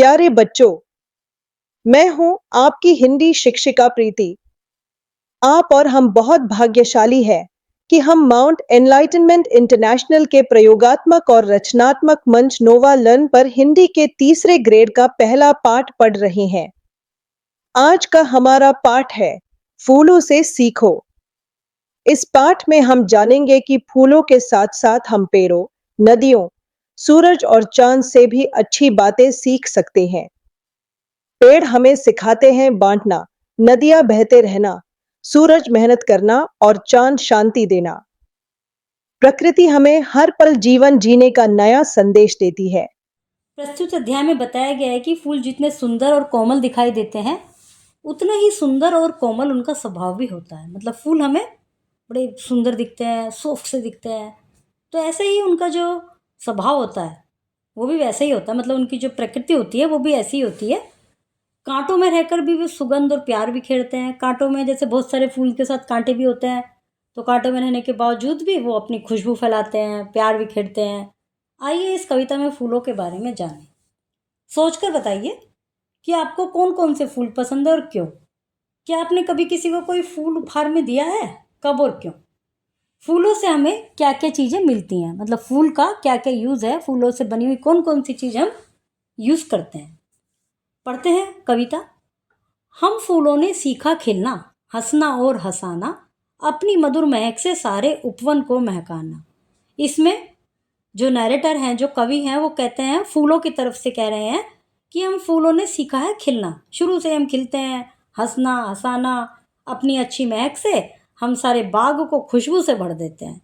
प्यारे बच्चों, मैं हूं आपकी हिंदी शिक्षिका प्रीति। आप और हम बहुत भाग्यशाली हैं कि हम माउंट एनलाइटनमेंट इंटरनेशनल के प्रयोगात्मक और रचनात्मक मंच नोवा लर्न पर हिंदी के तीसरे ग्रेड का पहला पाठ पढ़ रहे हैं। आज का हमारा पाठ है फूलों से सीखो। इस पाठ में हम जानेंगे कि फूलों के साथ साथ हम पेड़ों, नदियों, सूरज और चांद से भी अच्छी बातें सीख सकते हैं। पेड़ हमें सिखाते हैं बांटना, नदियां बहते रहना, सूरज मेहनत करना और चांद शांति देना। प्रकृति हमें हर पल जीवन जीने का नया संदेश देती है। प्रस्तुत अध्याय में बताया गया है कि फूल जितने सुंदर और कोमल दिखाई देते हैं, उतना ही सुंदर और कोमल उनका स्वभाव भी होता है। मतलब फूल हमें बड़े सुंदर दिखते हैं, सॉफ्ट से दिखते हैं, तो ऐसे ही उनका जो स्वभाव होता है वो भी वैसे ही होता है। मतलब उनकी जो प्रकृति होती है वो भी ऐसी ही होती है। कांटों में रहकर भी वे सुगंध और प्यार बिखेरते हैं। कांटों में जैसे बहुत सारे फूल के साथ कांटे भी होते हैं, तो कांटों में रहने के बावजूद भी वो अपनी खुशबू फैलाते हैं, प्यार बिखेरते हैं। आइए इस कविता में फूलों के बारे में जानें। सोचकर बताइए कि आपको कौन कौन से फूल पसंद है और क्यों। क्या आपने कभी किसी को कोई फूल उपहार में दिया है? कब और क्यों? फूलों से हमें क्या क्या चीज़ें मिलती हैं, मतलब फूल का क्या क्या यूज़ है, फूलों से बनी हुई कौन कौन सी चीज़ हम यूज़ करते हैं। पढ़ते हैं कविता। हम फूलों ने सीखा खिलना, हंसना और हंसाना, अपनी मधुर महक से सारे उपवन को महकाना। इसमें जो नरेटर हैं, जो कवि हैं, वो कहते हैं, फूलों की तरफ से कह रहे हैं कि हम फूलों ने सीखा है खिलना। शुरू से हम खिलते हैं, हंसना हंसाना, अपनी अच्छी महक से हम सारे बाग को खुशबू से भर देते हैं।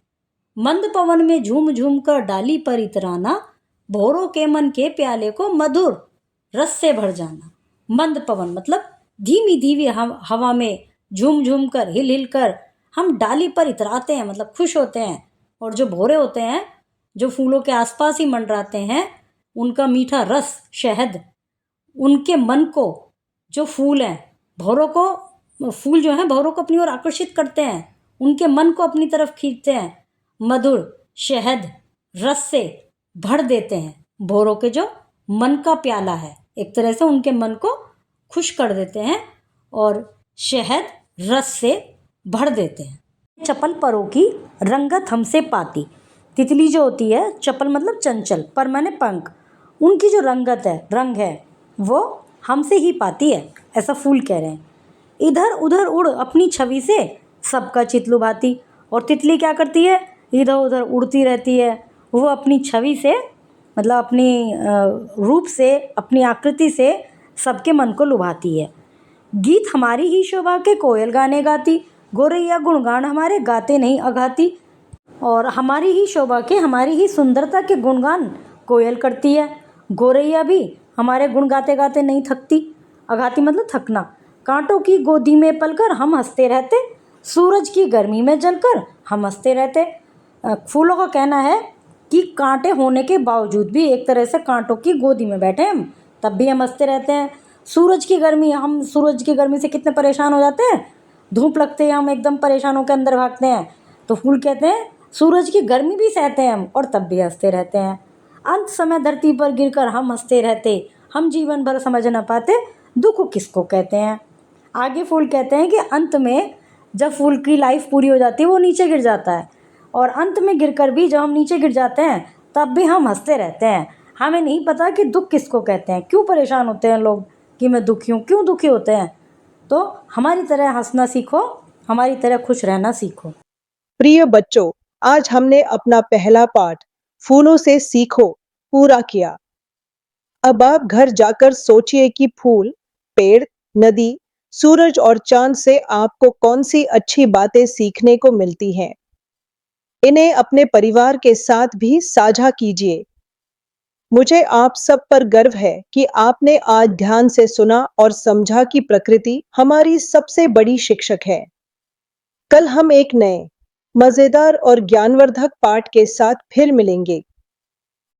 मंद पवन में झूम झूम कर डाली पर इतराना, भौरों के मन के प्याले को मधुर रस से भर जाना। मंद पवन मतलब धीमी धीमी हवा में झूम झूम कर, हिल हिल कर हम डाली पर इतराते हैं, मतलब खुश होते हैं। और जो भौरे होते हैं, जो फूलों के आसपास ही मंडराते हैं, उनका मीठा रस, शहद, उनके मन को, जो फूल हैं, भौरों को, फूल जो हैं भौरों को अपनी ओर आकर्षित करते हैं, उनके मन को अपनी तरफ खींचते हैं, मधुर शहद रस से भर देते हैं। भौरों के जो मन का प्याला है, एक तरह से उनके मन को खुश कर देते हैं और शहद रस से भर देते हैं। चपल परों की रंगत हमसे पाती। तितली जो होती है, चपल मतलब चंचल, पर मैंने पंख, उनकी जो रंगत है, रंग है, वो हमसे ही पाती है, ऐसा फूल कह रहे हैं। इधर उधर उड़ अपनी छवि से सबका चित लुभाती। और तितली क्या करती है? इधर उधर उड़ती रहती है। वो अपनी छवि से, मतलब अपनी रूप से, अपनी आकृति से सबके मन को लुभाती है। गीत हमारी ही शोभा के कोयल गाने गाती, गोरैया गुणगान हमारे गाते नहीं अघाती। और हमारी ही शोभा के, हमारी ही सुंदरता के गुणगान कोयल करती है। गोरैया भी हमारे गुण गाते गाते नहीं थकती। अघाती मतलब थकना। कांटों की गोदी में पलकर हम हंसते रहते, सूरज की गर्मी में जलकर हम हंसते रहते। फूलों का कहना है कि कांटे होने के बावजूद भी, एक तरह से कांटों की गोदी में बैठे हम, तब भी हम हंसते रहते हैं। सूरज की गर्मी, हम सूरज की गर्मी से कितने परेशान हो जाते हैं, धूप लगते हैं हम एकदम परेशान होकर अंदर भागते हैं, तो फूल कहते हैं सूरज की गर्मी भी सहते हैं हम और तब भी हंसते रहते हैं। अंत समय धरती पर गिरकर हम हंसते रहते, हम जीवन भर समझ न पाते दुख किसको कहते हैं। आगे फूल कहते हैं कि अंत में जब फूल की लाइफ पूरी हो जाती है, वो नीचे गिर जाता है, और अंत में गिरकर भी जब हम नीचे गिर जाते हैं तब भी हम हंसते रहते हैं। हमें नहीं पता कि दुख किसको कहते हैं, क्यों परेशान होते हैं लोग कि मैं दुखी हूँ, क्यों दुखी होते हैं। तो हमारी तरह हंसना सीखो, हमारी तरह खुश रहना सीखो। प्रिय बच्चों, आज हमने अपना पहला पाठ फूलों से सीखो पूरा किया। अब आप घर जाकर सोचिए कि फूल, पेड़, नदी, सूरज और चांद से आपको कौन सी अच्छी बातें सीखने को मिलती हैं। इन्हें अपने परिवार के साथ भी साझा कीजिए। मुझे आप सब पर गर्व है कि आपने आज ध्यान से सुना और समझा कि प्रकृति हमारी सबसे बड़ी शिक्षक है। कल हम एक नए, मजेदार और ज्ञानवर्धक पाठ के साथ फिर मिलेंगे।